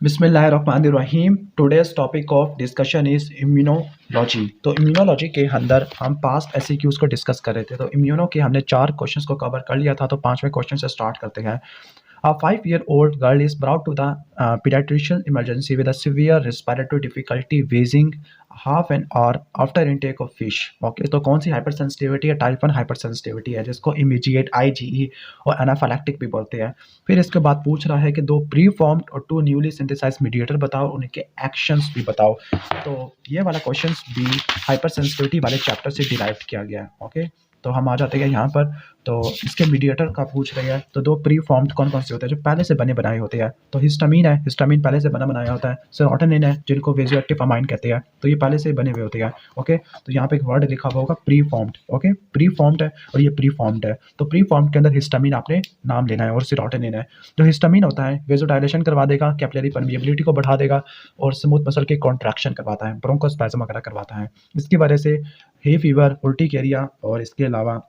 बिस्मिल्लाहिर्रहमानिर्रहीम। Today's topic of discussion is immunology. तो immunology के अंदर हम पास्ट एससीक्यूज को डिस्कस कर रहे थे। तो इम्यूनो के हमने 4 क्वेश्चंस को कवर कर लिया था। तो 5वें क्वेश्चन से स्टार्ट करते हैं। A 5-year-old girl is brought to the pediatrician emergency with a severe respiratory difficulty, wheezing half an hour after intake of fish. Okay, तो कौन सी हाइपर सेंसिटिविटी है? टाइप 1 हाइपर सेंसिटिविटी है, जिसको इमीडिएट आईजीई और anaphylactic भी बोलते हैं। फिर इसके बाद पूछ रहा है कि 2 प्री फॉर्म्ड और 2 न्यूली सिंथेसाइज्ड मीडिएटर बताओ, उनके एक्शंस भी बताओ। तो ये वाला क्वेश्चंस भी हाइपर सेंसिटिविटी वाले चैप्टर से डिराइव किया गया है। ओके, तो हम आ जाते हैं यहाँ पर। तो इसके मीडिएटर का पूछ रही है। तो 2 प्री फॉर्म्ड कौन कौन से होते हैं? जो पहले से बने बनाए होते हैं। तो हिस्टामीन है, हिस्टामीन पहले से बना बनाया होता है। सेरोटोनिन है, जिनको वेजियोएक्टिव अमाइन कहते हैं, तो ये पहले से बने हुए होते हैं। ओके, तो यहाँ पे एक वर्ड लिखा हुआ होगा pre formed. Okay, pre formed है और ये प्री फॉर्म्ड है। तो प्री फॉर्म्ड के अंदर हिस्टामीन आपने नाम लेना है और सेरोटोनिन है। जो हिस्टामीन होता है वेजोडाइलेशन करवा देगा, कैपिलरी परमिएबिलिटी को बढ़ा देगा और स्मूथ मसल की कॉन्ट्रैक्शन करवाता है, ब्रोंकोस्पैज्म वगैरह करवाता है। इसकी वजह से हे फीवर, उल्टिकेरिया और इसके अलावा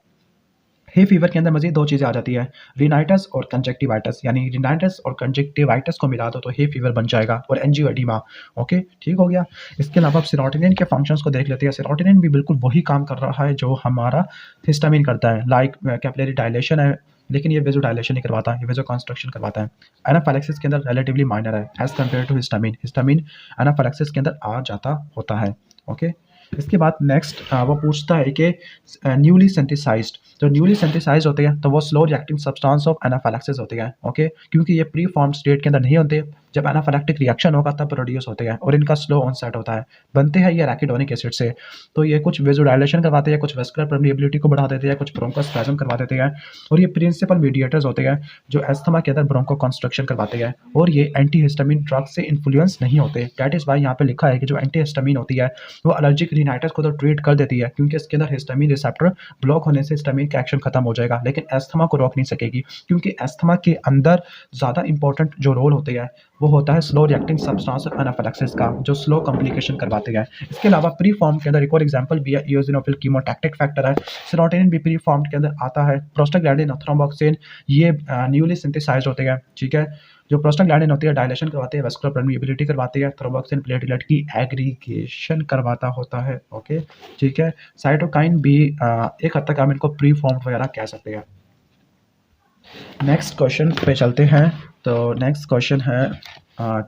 हे फीवर के अंदर मजीद 2 चीज़ें आ जाती है, रिनाइटिस और कंजक्टिवाइटिस। यानी रिनाइटिस और कंजक्टिवाइटिस को मिला दो तो हे फीवर बन जाएगा और एंजियोएडिमा। ओके, ठीक हो गया। इसके अलावा आप सेरोटोनिन के फंक्शंस को देख लेते हैं। सेरोटोनिन भी बिल्कुल वही काम कर रहा है जो हमारा हिस्टामिन करता है। लाइक कैपिलरी डायलेशन है, लेकिन ये वेजो डायलेशन नहीं करवाता, ये वेजो कंस्ट्रक्शन करवाता है। एनाफाइलैक्सिस के अंदर रिलेटिवली माइनर है as compared to histamine. Histamine anaphylaxis के अंदर आ जाता होता है। ओके, इसके बाद नेक्स्ट वो पूछता है कि न्यूली सिंथेसाइज्ड, जो न्यूली सिंथेसाइज होते हैं तो वो slow reacting substance of anaphylaxis होते हैं। ओके, क्योंकि ये प्री फॉर्म स्टेट के अंदर नहीं होते, जब एनाफाइलैक्टिक रिएक्शन होगा तब प्रोड्यूस होते हैं और इनका स्लो ऑनसेट होता है। बनते हैं ये एराकिडोनिक एसिड से। तो ये कुछ वेजोडाइलेशन करवाते हैं, कुछ वेस्कुलर परमिएबिलिटी को बढ़ा देते हैं, कुछ ब्रोंकोस्पैज्म करवा देते हैं और ये प्रिंसिपल मीडिएटर्स होते हैं जो एस्थमा के अंदर ब्रोंको कंस्ट्रक्शन करवाते हैं। और ये एंटीहिस्टामिन ड्रग से इन्फ्लुएंस नहीं होते। दैट इज वाई यहाँ पे लिखा है कि जो एंटीहिस्टामिन होती है वो एलर्जिक रिनाइटिस को तो ट्रीट कर देती है, क्योंकि इसके अंदर हिस्टामिन रिसेप्टर ब्लॉक होने से हिस्टामिन का एक्शन खत्म हो जाएगा, लेकिन एस्थमा को रोक नहीं सकेगी, क्योंकि एस्थमा के अंदर ज़्यादा इंपॉर्टेंट जो रोल होते हैं वो होता है slow reacting substance of anaphylaxis का, जो स्लो कॉम्प्लिकेशन करवाते हैं। इसके अलावा प्री फॉर्म के अंदर एक और एग्जांपल भी है, इओसिनोफिल कीमोटैक्टिक फैक्टर है। सेरोटोनिन भी प्री फॉर्म के अंदर आता है। प्रोस्टाग्लैंडिन और थ्रोम्बोक्सिन ये न्यूली सिंथेसाइज्ड होते हैं। ठीक है, जो प्रोस्टाग्लैंडिन होती है डायलेशन करवाते हैं, वेस्कुलर परमिएबिलिटी करवाती है, थ्रोम्बोक्सिन प्लेटलेट की एग्रीगेशन करवाता होता है। ओके, ठीक है। साइटोकाइन भी एक हद तक हम इनको प्री फॉर्म वगैरह कह सकते हैं। नेक्स्ट क्वेश्चन पे चलते हैं। तो नेक्स्ट क्वेश्चन है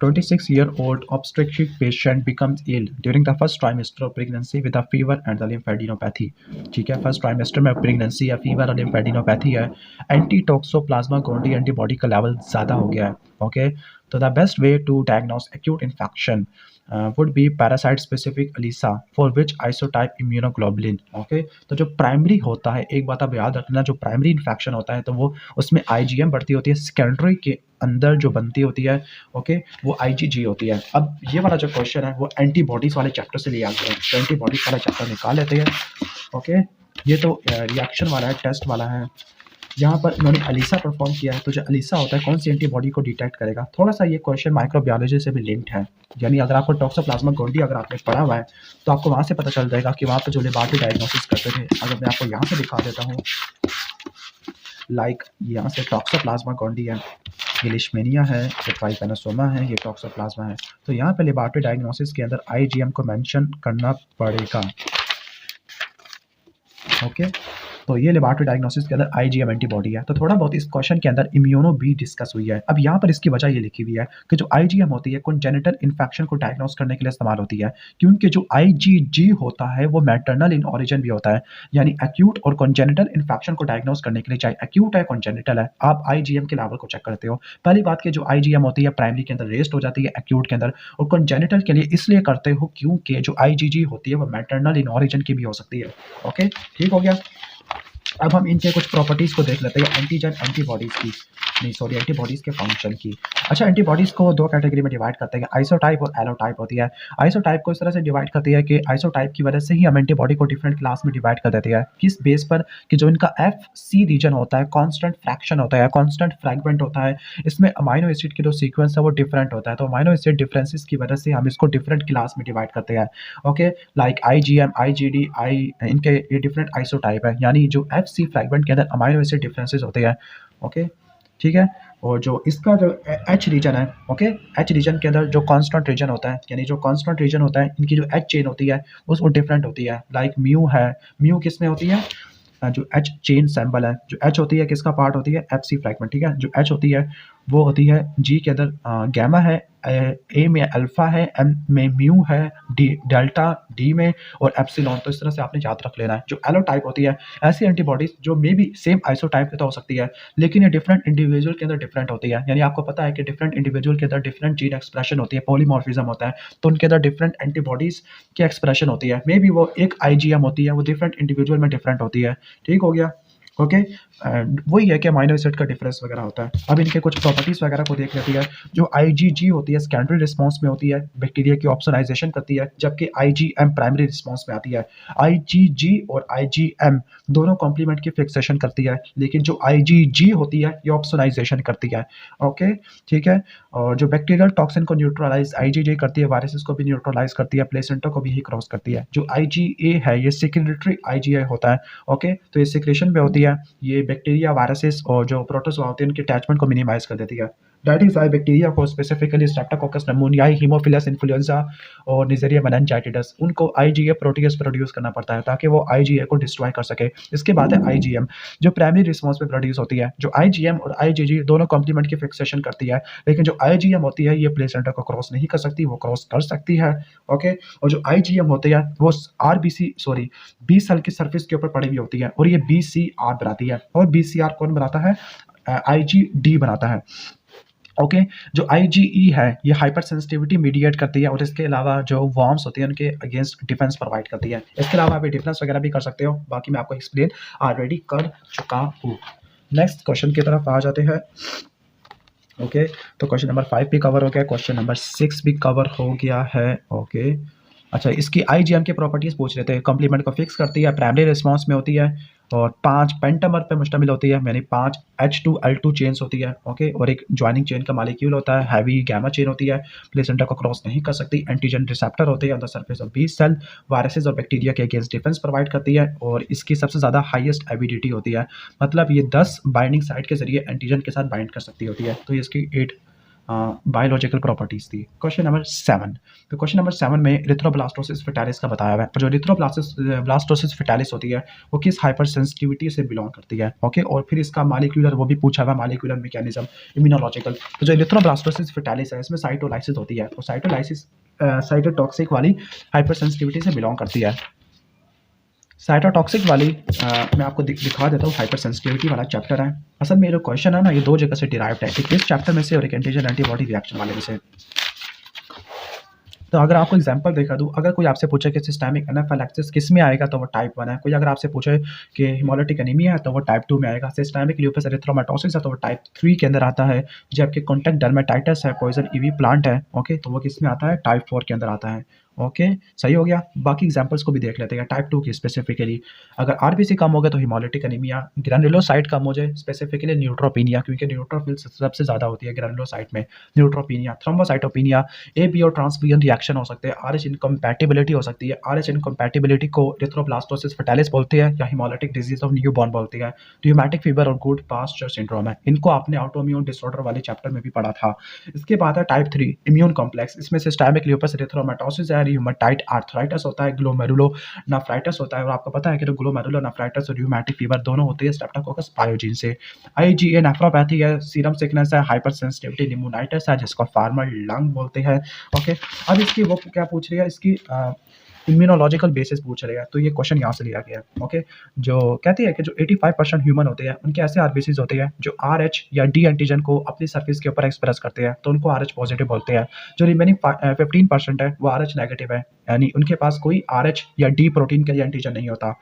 26-year-old obstetric patient becomes ill during the first trimester of pregnancy with a fever and the lymphadenopathy। ठीक है, फर्स्ट ट्राइमेस्टर में प्रेगनेंसी या फीवर और लिम्फेडिनोपैथी है। एंटी टॉक्सोप्लाज्मा गोल्डी एंटीबॉडी का लेवल ज़्यादा हो गया है। ओके, तो the best way to diagnose acute infection would be parasite specific ELISA for which isotype immunoglobulin। Okay, तो जो प्राइमरी होता है, एक बात आप याद रखना, जो प्राइमरी इन्फेक्शन होता है तो वो उसमें आईजीएम बढ़ती होती है, सेकेंडरी के अंदर जो बनती होती है ओके वो आईजीजी होती है। अब ये वाला जो क्वेश्चन है वो एंटीबॉडीज वाले चैप्टर से लिया गया है, तो एंटीबॉडीज वाला चैप्टर निकाल लेते हैं। ओके, ये तो रिएक्शन वाला है, टेस्ट वाला है। यहाँ पर इन्होंने अलीसा परफॉर्म किया है, तो जो अलीसा होता है कौन सी एंटीबॉडी को डिटेक्ट करेगा। थोड़ा सा ये क्वेश्चन माइक्रोबायोलॉजी से भी लिंक्ड है, यानी अगर आपको टॉक्सोप्लाज्मा गोल्डी अगर आपने पढ़ा हुआ है तो आपको वहाँ से पता चल जाएगा कि वहाँ पर जो लेबॉरेटरी डायग्नोसिस करते थे। अगर मैं आपको यहाँ से दिखा देता हूँ, लाइक यहाँ से टॉक्सोप्लाज्मा गोल्डी है, ये लिशमेनिया है, ये ट्राइपेनोसोमा है, ये टॉक्सोप्लाज्मा है। तो यहाँ पे लेबॉरेटरी डायग्नोसिस के अंदर आईजीएम को मेंशन करना पड़ेगा। ओके, तो ये लेबॉरेटरी डायग्नोसिस के अंदर आईजीएम एंटीबॉडी है। तो थोड़ा बहुत इस क्वेश्चन के अंदर इम्यूनो भी डिस्कस हुई है। अब यहाँ पर इसकी वजह ये लिखी हुई है कि जो आईजीएम होती है कॉन्जेनिटल इन्फेक्शन को डायग्नोस करने के लिए इस्तेमाल होती है, क्योंकि जो आईजीजी होता है वो मैटरनल इन ऑरिजिन भी होता है, यानी एक्यूट और कॉन्जेनिटल इन्फेक्शन को डायग्नोस करने के लिए, चाहे एक्यूट है कॉन्जेनिटल है, आप आईजीएम के लेवल को चेक करते हो। पहली बात की जो आईजीएम होती है प्राइमरी के अंदर रेस्ट हो जाती है एक्यूट के अंदर, और कॉन्जेनिटल के लिए इसलिए करते हो क्योंकि जो आईजीजी होती है वो मैटरनल इन ऑरिजिन की भी हो सकती है। ओके, ठीक हो गया। अब हम इनके कुछ प्रॉपर्टीज़ को देख लेते हैं, एंटीजन एंटीबॉडीज़ की, नहीं सॉरी एंटीबॉडीज़ के फंक्शन की। अच्छा, एंटीबॉडीज़ को 2 कैटेगरी में डिवाइड करते हैं, आइसोटाइप और एलोटाइप होती है। आइसोटाइप को इस तरह से डिवाइड करती है कि आइसोटाइप की वजह से ही हम एंटीबॉडी को डिफरेंट क्लास में डिवाइड कर देते हैं। किस बेस पर? कि जो इनका FC रीजन होता है, कांस्टेंट फ्रैक्शन होता है, कांस्टेंट फ्रैगमेंट होता है, इसमें अमाइनो एसिड की जो सीक्वेंस है वो डिफरेंट होता है। तो अमाइनो एसिड डिफरेंसेस की वजह से हम इसको डिफरेंट क्लास में डिवाइड करते हैं। ओके, लाइक IgM, IgD, इनके ये डिफरेंट आइसोटाइप है, यानी जो FC फ्रैगमेंट के अंदर अमाइनो एसिड डिफरेंसेस होते हैं। ओके, ठीक है। और जो इसका जो एच रीजन है, ओके, एच रीजन के अंदर जो कांस्टेंट रीजन होता है, यानी जो कांस्टेंट रीजन होता है, इनकी जो एच चेन होती है वो डिफरेंट होती है। लाइक म्यू है, म्यू किस में होती है, जो एच चेन सैम्बल है, जो एच होती है किसका पार्ट होती है, एफ सी फ्रैगमेंट, ठीक है। जो एच होती है वो होती है जी के अंदर गैमा है, ए में अल्फा है, एम में म्यू है, डी डेल्टा डी में, और एप्सिलॉन। तो इस तरह से आपने याद रख लेना है। जो एलो टाइप होती है, ऐसी एंटीबॉडीज जो मे बी सेम आइसोटाइप की तो हो सकती है, लेकिन ये डिफरेंट इंडिविजुअल के अंदर डिफरेंट होती है। यानी आपको पता है कि डिफरेंट इंडिविजुअल के अंदर डिफरेंट जीन एक्सप्रेशन होती है, पॉलीमॉर्फिज्म होता है, तो उनके अंदर डिफरेंट एंटीबॉडीज की एक्सप्रेशन होती है। मे बी वो एक आईजीएम होती है, वो डिफरेंट इंडिविजुअल में डिफरेंट होती है। ठीक हो गया, ओके। वही है कि अमाइनो एसिड का डिफरेंस वगैरह होता है। अब इनके कुछ प्रॉपर्टीज वगैरह को देख लेती है। जो आईजीजी होती है सेकेंडरी रिस्पांस में होती है, बैक्टीरिया की ऑप्सोनाइजेशन करती है, जबकि आईजीएम प्राइमरी रिस्पांस में आती है। आईजीजी और आईजीएम दोनों कॉम्प्लीमेंट की फिक्सेशन करती है, लेकिन जो आईजीजी होती है ये ऑप्सोनाइजेशन करती है, ओके, ठीक है। और जो बैक्टीरियल टॉक्सिन को न्यूट्रलाइज आईजीजी करती है, वायरसेस को भी न्यूट्रलाइज करती है, प्लेसेंटा को भी ही क्रॉस करती है। जो आईजीए है ये सेक्रेटरी आईजीए होता है, ओके, तो ये सिक्रेशन में होती है। ये बैक्टीरिया, वायरसेस और जो प्रोटोजोआ होते हैं उनके अटैचमेंट को मिनिमाइज कर देती है। डायटिफाई बैक्टीरिया को स्पेसिफिकली स्ट्रेप्टोकोकस निमोनियाई, हीमोफिलस इन्फ्लुएंजा और निजेरिया मेनिंजाइटिस, उनको आईजीए प्रोटीएस प्रोड्यूस करना पड़ता है ताकि वो आईजीए को डिस्ट्रॉय कर सके। इसके बाद है आईजीएम, जो प्राइमरी रिस्पांस में प्रोड्यूस होती है। जो आईजीएम और आईजीजी दोनों कॉम्प्लीमेंट की फिक्सेशन करती है, लेकिन जो आईजीएम होती है ये प्लेसेंटा को क्रॉस नहीं कर सकती, वो क्रॉस कर सकती है, ओके। और जो आईजीएम होती है वो आरबीसी सॉरी बी सेल की सरफेस के ऊपर पड़ी हुई होती है, और ये बीसीआर बनाती है। और बीसीआर कौन बनाता है, आईजीडी बनाता है, ओके। जो आईजीई है ये हाइपर सेंसिटिविटी मीडिएट करती है, और इसके अलावा जो वॉर्म्स होती है उनके अगेंस्ट डिफेंस प्रोवाइड करती है। इसके अलावा आप डिफेंस वगैरह भी कर सकते हो, बाकी मैं आपको एक्सप्लेन ऑलरेडी कर चुका हूँ। नेक्स्ट क्वेश्चन की तरफ आ जाते हैं, ओके। तो क्वेश्चन नंबर 5 भी कवर हो गया, क्वेश्चन नंबर 6 भी कवर हो गया है, ओके। अच्छा, इसकी आईजीएम की प्रॉपर्टीज पूछ रहे थे। कॉम्प्लीमेंट को फिक्स करती है, प्राइमरी रिस्पांस में होती है, और 5 पेंटामर पे मुश्तमिल होती है, यानी 5 H2L2 चेन्स होती है, ओके। और एक ज्वाइनिंग चेन का मॉलिक्यूल होता है, हैवी गैमा चेन होती है, प्लेसेंटा को क्रॉस नहीं कर सकती, एंटीजन रिसेप्टर होते हैं on the surface of B cell, viruses और बैक्टीरिया के अगेंस्ट डिफेंस प्रोवाइड करती है, और इसकी सबसे ज़्यादा हाईएस्ट एविडिटी होती है। मतलब ये 10 बाइंडिंग साइट के जरिए एंटीजन के साथ बाइंड कर सकती होती है। तो ये इसकी 8 बायोलॉजिकल प्रॉपर्टीज थी। क्वेश्चन नंबर 7, तो क्वेश्चन नंबर 7 में इरिथ्रोब्लास्टोसिस फेटालिस का बताया हुआ है। और जो इरिथ्रोब्लास्टोसिस फेटालिस होती है वो किस हाइपर सेंसिटिविटी से बिलोंग करती है, ओके। और फिर इसका मॉलिक्यूलर वो भी पूछा हुआ, मॉलिक्यूलर मैकेनिज्म, इम्यूनोलॉजिकल। तो जो इरिथ्रोब्लास्टोसिस फेटालिस है इसमें साइटोलाइसिस होती है, और साइटोलाइसिस साइटोटॉक्सिक वाली हाइपर सेंसिटिविटी से बिलोंग करती है। साइटोटॉक्सिक वाली मैं आपको दिखा देता हूँ, हाइपर सेंसिटिविटी वाला चैप्टर है। असल में ये जो क्वेश्चन है ना, ये दो जगह से डिराइव्ड है, एक इस चैप्टर में से और एक एंटीजन एंटीबॉडी रिएक्शन वाले में से। तो अगर आपको एग्जांपल देखा दूँ, अगर कोई आपसे पूछे कि सिस्टेमिक एनाफिलैक्सिस किस में आएगा तो वो टाइप 1 है। कोई अगर आपसे पूछे कि हिमोलिटिक एनीमिया है तो वो टाइप 2 में आएगा। सिस्टेमिक ल्यूपस एरिथ्रोमाटोसिस है तो वो टाइप 3 के अंदर आता है। जबकि कॉन्टैक्ट डर्मेटाइटिस है, पॉइजन ईवी प्लांट है, ओके, तो वो किस में आता है, टाइप 4 के अंदर आता है, ओके। सही हो गया। बाकी एग्जांपल्स को भी देख लेते हैं टाइप 2 की स्पेसिफिकली। अगर आरबीसी कम हो गया तो हिमोलिटिक एनीमिया, ग्रैनुलोसाइट कम हो जाए स्पेसिफिकली न्यूट्रोपीनिया, क्योंकि न्यूट्रोफिल सबसे ज़्यादा होती है ग्रैनुलोसाइट में, न्यूट्रोपीनिया, थ्रोम्बोसाइटोपिनिया, एबी और ट्रांसफ्यूजन रिएक्शन हो सकते हैं, आरएच इनकम्पैटिबिलिटी हो सकती है। आरएच इनकम्पैटिबिलिटी को इरिथ्रोब्लास्टोसिस फेटालिस बोलते हैं या हिमोलिटिक डिजीज ऑफ न्यूबॉर्न बोलते हैं। र्यूमेटिक फीवर और गुड पास्चर सिंड्रोम है, इनको आपने ऑटोइम्यून डिसऑर्डर वाले चैप्टर में भी पढ़ा था। इसके बाद है टाइप 3 इम्यून कॉम्प्लेक्स, इसमें सिस्टेमिक ल्यूपस एरिथ्रोमाटोसिस है, र्यूमेटाइड आर्थराइटिस होता है, ग्लोमेरुलोनेफ्राइटिस होता है, और आपको पता है कि जो ग्लोमेरुलोनेफ्राइटिस और र्यूमेटिक फीवर दोनों होते हैं स्ट्रेप्टोकोकस पायोजीन से। आईजीए नेफ्रोपैथी है, सीरम सिकनेस है, हाइपर सेंसिटिविटी निमोनाइटिस है जिसको फार्मल लंग बोलते हैं, ओके। अब इसकी वो क्या पूछ रही है, इसकी इम्यूनोलॉजिकल बेसिस पूछ रहे हैं, तो ये क्वेश्चन यहाँ से लिया गया है, ओके। जो कहती है कि जो 85% ह्यूमन होते हैं उनके ऐसे आरबीसीज होते हैं जो आरएच या डी एंटीजन को अपनी सरफेस के ऊपर एक्सप्रेस करते हैं, तो उनको आरएच पॉजिटिव बोलते हैं। जो रिमेनिंग 15% है वो आरएच नेगेटिव है, यानी उनके पास कोई आरएच या डी प्रोटीन का एंटीजन नहीं होता।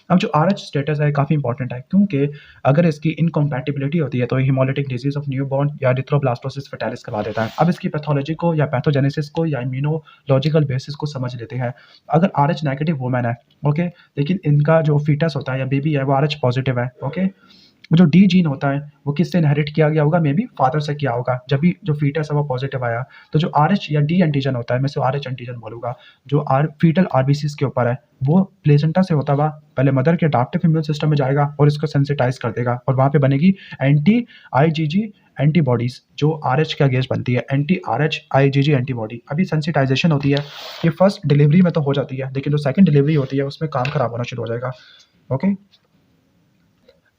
अब जो आरएच स्टेटस है काफ़ी इंपॉर्टेंट है, क्योंकि अगर इसकी इनकम्पैटिबिलिटी होती है तो हिमोलिटिक डिजीज ऑफ न्यूबॉर्न या इरिथ्रोब्लास्टोसिस फेटालिस करवा देता है। अब इसकी पैथोलॉजी को या पैथोजेनेसिस को या इम्यूनोलॉजिकल बेसिस को समझ लेते हैं। अगर आरएच नेगेटिव वुमेन है, ओके, लेकिन इनका जो फीटस होता है या बेबी है वो आरएच पॉजिटिव है, ओके, वो जो डी जीन होता है वो किससे इनहेरिट किया गया होगा, मे बी फादर से किया होगा। जब भी जो फीटस है वो पॉजिटिव आया, तो जो आरएच या डी एंटीजन होता है, मैं इसे आरएच एंटीजन बोलूँगा, जो फीटल आरबीसीज के ऊपर है, वो प्लेसेंटा से होता हुआ पहले मदर के अडैप्टिव इम्यून सिस्टम में जाएगा और इसको सेंसिटाइज कर देगा और वहाँ पे बनेगी एंटी आईजीजी एंटीबॉडीज, जो आरएच के अगेंस्ट बनती है, एंटी आरएच आईजीजी एंटीबॉडी। अभी सेंसिटाइजेशन होती है, ये फर्स्ट डिलीवरी में तो हो जाती है, लेकिन जो सेकंड डिलीवरी होती है उसमें काम खराब होना शुरू हो जाएगा। ओके,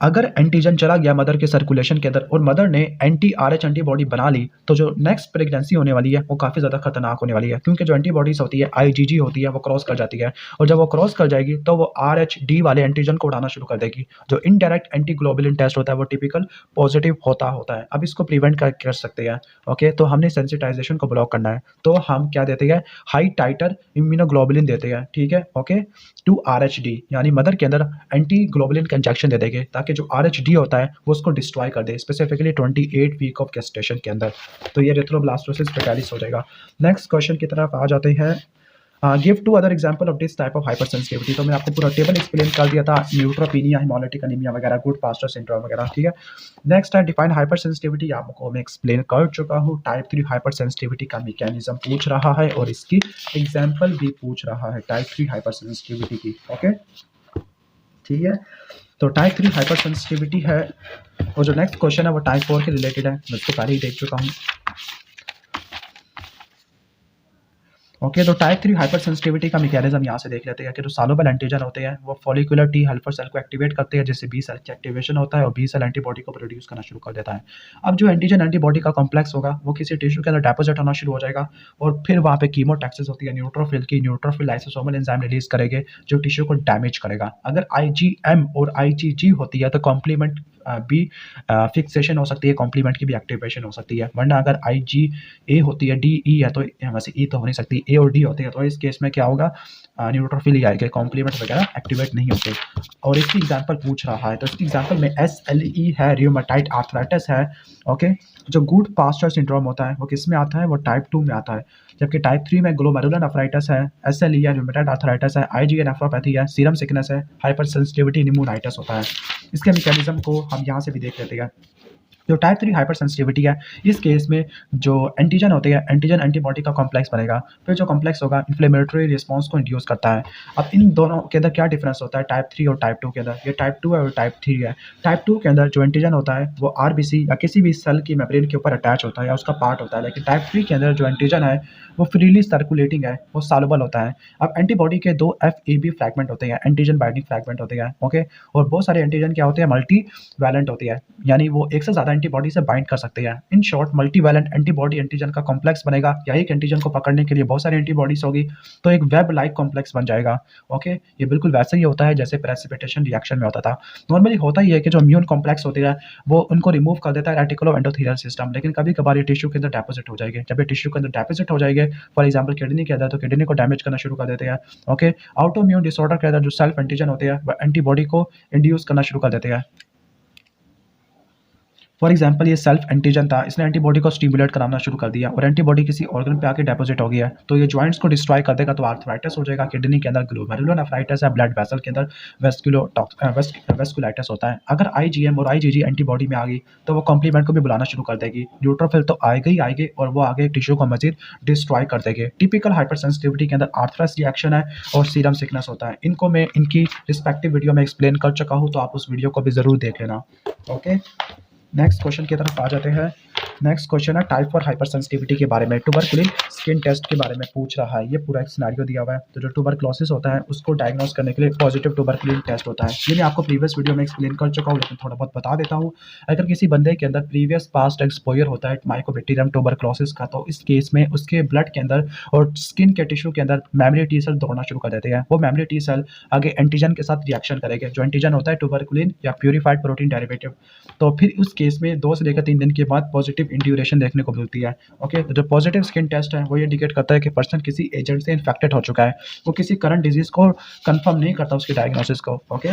अगर एंटीजन चला गया मदर के सर्कुलेशन के अंदर और मदर ने एंटी आरएच एंटीबॉडी बना ली, तो जो नेक्स्ट प्रेगनेंसी होने वाली है वो काफ़ी ज़्यादा खतरनाक होने वाली है, क्योंकि जो एंटीबॉडीज होती है आईजीजी होती है वो क्रॉस कर जाती है, और जब वो क्रॉस कर जाएगी तो वो आरएच डी वाले एंटीजन को उड़ाना शुरू कर देगी। जो इनडायरेक्ट एंटी ग्लोबुलिन टेस्ट होता है वो टिपिकल पॉजिटिव होता है। अब इसको प्रिवेंट कर सकते हैं। ओके, तो हमने सेंसिटाइजेशन को ब्लॉक करना है, तो हम क्या देते हैं, हाई टाइटर इम्यूनोग्लोबुलिन देते हैं, ठीक है। ओके, टू आरएचडी, यानी मदर के अंदर एंटी ग्लोबुलिन का इंजेक्शन दे देंगे ताकि जो आरएचडी होता है वो उसको डिस्ट्रॉय कर दे, स्पेसिफिकली 28 वीक ऑफ गेस्टेशन के अंदर। तो ये एरिथ्रोब्लास्टोसिस फेटालिस हो जाएगा। नेक्स्ट क्वेश्चन की तरफ आ जाते हैं। Give two other example of this type of hypersensitivity. तो मैंने आपको पूरा टेबल एक्सप्लेन कर दिया था, न्यूट्रोपीनिया, हिमोलिटिक अनीमिया वगैरह, गुड पास्टर सिंड्रोम वगैरह, ठीक है। नेक्स्ट है डिफाइन हाइपर सेंसिटिविटी, आपको मैं एक्सप्लेन कर चुका हूँ। टाइप 3 हाइपर सेंसिटिविटी का मैकेनिज्म पूछ रहा है और इसकी एग्जाम्पल भी पूछ रहा है टाइप 3 हाइपर सेंसिटिविटी की। ओके, ठीक है। तो टाइप 3 हाइपर सेंसिटिविटी है, और जो नेक्स्ट क्वेश्चन है वो टाइप 4 के रिलेटेड है, मैं इसको पहले ही देख चुका हूँ। ओके, तो टाइप 3 हाइपर सेंसिटिविटी का मैकेनिज्म यहाँ से देख लेते हैं कि जो सॉल्युबल एंटीजन होते हैं वो फॉलिकुलर टी हेल्पर सेल को एक्टिवेट करते हैं, जिससे बी सेल की एक्टिवेशन होता है और बी सेल एंटीबॉडी को प्रोड्यूस करना शुरू कर देता है। अब जो एंटीजन एंटीबॉडी का कॉम्प्लेक्स होगा वो किसी टिश्यू के अंदर डेपोजिट होना शुरू हो जाएगा, और फिर वहाँ पे कीमोटैक्सिस होती है न्यूट्रोफिल की, न्यूट्रोफिल लाइसोसोमल एंजाइम रिलीज करेंगे जो टिश्यू को डैमेज करेगा। अगर आईजीएम और आईजीजी होती है तो कॉम्प्लीमेंट भी फिक्सेशन हो सकती है, कॉम्प्लीमेंट की भी एक्टिवेशन हो सकती है। वरना अगर आई जी ए होती है, डी ई है, तो वैसे ई तो हो नहीं सकती, ए और डी होती है, तो इस केस में क्या होगा, न्यूट्रोफिल ही आएगा, कॉम्प्लीमेंट वगैरह एक्टिवेट नहीं होते। और इसकी एग्जांपल पूछ रहा है, तो इसकी एग्जांपल में SLE है, रियोमेटाइड आर्थराइटिस है। ओके, जो गुड पास्चर सिंड्रोम होता है वो किस में आता है, वो टाइप 2 में आता है। जबकि टाइप 3 में ग्लोमेरुलर नेफ्राइटिस है, SLE है, रियोमेटाइड आर्थराइटिस है, IgA नेफ्रोपैथी है, सीरम सिकनेस है, हाइपर सेंसिटिविटी निमोनाइटिस होता है। इसके मैकेनिज्म को हम यहाँ से भी देख लेते हैं। जो टाइप 3 हाइपर सेंसिटिविटी है, इस केस में जो एंटीजन होते हैं, एंटीजन एंटीबॉडी का कॉम्प्लेक्स बनेगा, फिर जो कॉम्प्लेक्स होगा इन्फ्लेमेटरी रिस्पांस को इंड्यूस करता है। अब इन दोनों के अंदर क्या डिफरेंस होता है टाइप 3 और टाइप 2 के अंदर, ये टाइप 2 है और टाइप 3 है। टाइप 2 के अंदर जो एंटीजन होता है वो आरबीसी या किसी भी सेल की मेम्ब्रेन के ऊपर अटैच होता है या उसका पार्ट होता है, लेकिन टाइप 3 के अंदर जो एंटीजन है वो फ्रीली सर्कुलेटिंग है, वो सॉल्युबल होता है। अब एंटीबॉडी के 2 FAB फ्रैगमेंट होते हैं, एंटीजन बाइंडिंग फ्रैगमेंट होते हैं। ओके, और बहुत सारे एंटीजन क्या होते हैं, मल्टी वैलेंट होती है, यानी वो एक से ज़्यादा एंटीबॉडी से बाइंड कर सकते हैं। इन शॉर्ट मल्टीवैलेंट एंटीबॉडी एंटीजन का कॉम्प्लेक्स बनेगा, या एक एंटीजन को पकड़ने के लिए बहुत सारी एंटीबॉडीज होगी, तो एक वेब लाइक कॉम्प्लेक्स बन जाएगा। ओके, ये बिल्कुल वैसे ही होता है जैसे प्रेसिपिटेशन रिएक्शन में होता था। नॉर्मली होता ही है कि जो इम्यून कॉम्प्लेक्स होती है वो उनको रिमूव कर देता है रेटिकुलो एंडोथेलियल सिस्टम, लेकिन कभी कभार ये टिश्यू के अंदर डेपोजिट हो जाएंगे। जब ये टिश्यू के अंदर डेपोजिट हो जाएंगे, फॉर एग्जाम्पल किडनी के अंदर, तो किडनी को डैमेज करना शुरू कर देते हैं। ओके, ऑटोइम्यून डिसऑर्डर के अंदर जो सेल्फ एंटीजन होते हैं वो एंटीबॉडी को इंड्यूस करना शुरू कर देते हैं। फॉर एग्जाम्पल ये सेल्फ एंटीजन था, इसने एंटीबॉडी को स्टिमुलेट कराना शुरू कर दिया और एंटीबॉडी किसी ऑर्गन पे आके डेपोजिट हो गया, तो ये जॉइंट्स को डिस्ट्रॉय कर देगा, तो आर्थराइटिस हो जाएगा। किडनी के अंदर ग्लोमेरुलोनेफ्राइटिस है, ब्लड वेसल के अंदर वेस्कुलाइटिस होता है। अगर IgM और IgG एंटीबॉडी में आ गई तो वो कॉम्प्लीमेंट को भी बुलाना शुरू कर देगी, न्यूट्रोफिल तो आएगा ही आएंगे और वो आगे टिश्यू को मजीद डिस्ट्रॉय कर देंगे। टिपिकल हाइपर सेंसिटिविटी के अंदर आर्थरस रिएक्शन है और सीरम सिकनेस होता है। इनको मैं इनकी रिस्पेक्टिव वीडियो में एक्सप्लेन कर चुका हूँ, तो आप उस वीडियो को भी ज़रूर देख लेना। ओके, नेक्स्ट क्वेश्चन की तरफ आ जाते हैं। नेक्स्ट क्वेश्चन है टाइप 4 हाइपर सेंसिटिविटी के बारे में, ट्यूबरकुलिन स्किन टेस्ट के बारे में पूछ रहा है। ये पूरा एक सिनेरियो दिया हुआ है, तो जो ट्यूबरक्लोसिस होता है उसको डायग्नोस करने के लिए पॉजिटिव ट्यूबरकुलिन टेस्ट होता है। ये मैं आपको प्रीवियस वीडियो में एक्सप्लेन कर चुका हूँ, लेकिन थोड़ा बहुत बता देता हूँ। अगर किसी बंदे के अंदर प्रीवियस पास्ट एक्सपोजर होता है माइकोबैक्टीरियम ट्यूबरक्लोसिस का, तो इस केस में उसके ब्लड के अंदर और स्किन के टिश्यू के अंदर मेमोरी टी सेल दौड़ना शुरू कर देते हैं। वो मेमोरी टी सेल आगे एंटीजन के साथ रिएक्शन करेंगे, जो एंटीजन होता है ट्यूबरकुलिन या प्यूरिफाइड प्रोटीन डेरिवेटिव। तो फिर उस केस में 2 से लेकर 3 दिन के बाद पॉजिटिव इंड्यूरेशन देखने को मिलती है। ओके, तो जो पॉजिटिव स्किन टेस्ट है वो ये इंडिकेट करता है कि पर्सन किसी एजेंट से इन्फेक्टेड हो चुका है, वो किसी करंट डिजीज को कंफर्म नहीं करता उसकी डायग्नोसिस को। ओके,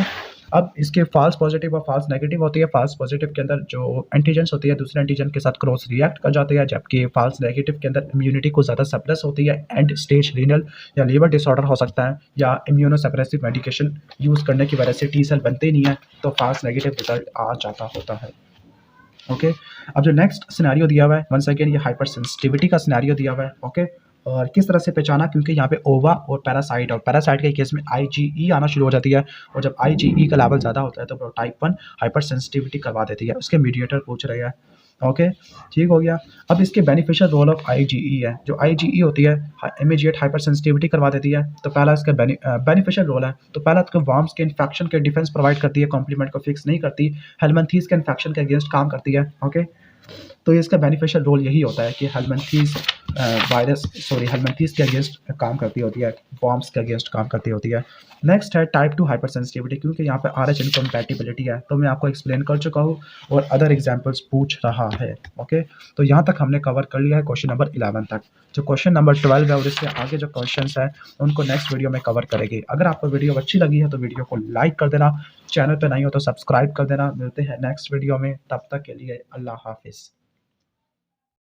अब इसके फ़ाल्स पॉज़िटिव और फ़ाल्स नेगेटिव होती है। फ़ाल्स पॉज़िटिव के अंदर जो एंटीजेन्स होती है दूसरे एंटीजन के साथ क्रॉस रिएक्ट कर जाते हैं, जबकि फ़ाल्स नेगेटिव के अंदर इम्यूनिटी को ज़्यादा सप्रेस होती है। एंड स्टेज रीनल या लीवर डिसऑर्डर हो सकता है, या इम्यूनोसप्रेसिव मेडिकेशन यूज़ करने की वजह से टी सेल बनते ही नहीं है, तो फ़ाल्स नेगेटिव रिजल्ट आ जाता होता है। ओके, अब जो नेक्स्ट सिनेरियो दिया हुआ है, वंस अगेन ये हाइपर सेंसिटिविटी का सिनेरियो दिया हुआ है। ओके, और किस तरह से पहचाना, क्योंकि यहाँ पे ओवा और पैरासाइट के केस में आईजीई आना शुरू हो जाती है, और जब आईजीई का लेवल ज़्यादा होता है तो टाइप 1 हाइपर सेंसिटिविटी करवा देती है। उसके मीडिएटर पूछ रहे हैं। ओके, ठीक हो गया। अब इसके बेनिफिशियल रोल ऑफ आईजीई है। जो आईजीई होती है इमीडिएट हाइपर सेंसिटिविटी करवा देती है, तो पहला इसका बेनिफिशियल रोल है। तो पहला तो वर्म्स के इन्फेक्शन के डिफेंस प्रोवाइड करती है, कॉम्प्लीमेंट को फिक्स नहीं करती। हेलमिंथेस के इन्फेक्शन के अगेंस्ट काम करती है। ओके, तो इसका बेनिफिशियल रोल यही होता है कि हेलमिंथेस के अगेंस्ट काम करती होती है, वर्म्स के अगेंस्ट काम करती होती है। नेक्स्ट है टाइप 2 हाइपर सेंसिटिविटी, क्योंकि यहाँ पे RH इनकम्पैटिबिलिटी है, तो मैं आपको एक्सप्लेन कर चुका हूँ और अदर एग्जांपल्स पूछ रहा है। ओके, तो यहाँ तक हमने कवर कर लिया है क्वेश्चन नंबर 11 तक। जो क्वेश्चन नंबर 12 है और इससे आगे जो क्वेश्चंस हैं उनको नेक्स्ट वीडियो में कवर करेंगे। अगर आपको वीडियो अच्छी लगी है तो वीडियो को लाइक कर देना, चैनल पर नहीं हो तो सब्सक्राइब कर देना। मिलते हैं नेक्स्ट वीडियो में, तब तक के लिए अल्लाह हाफिज़।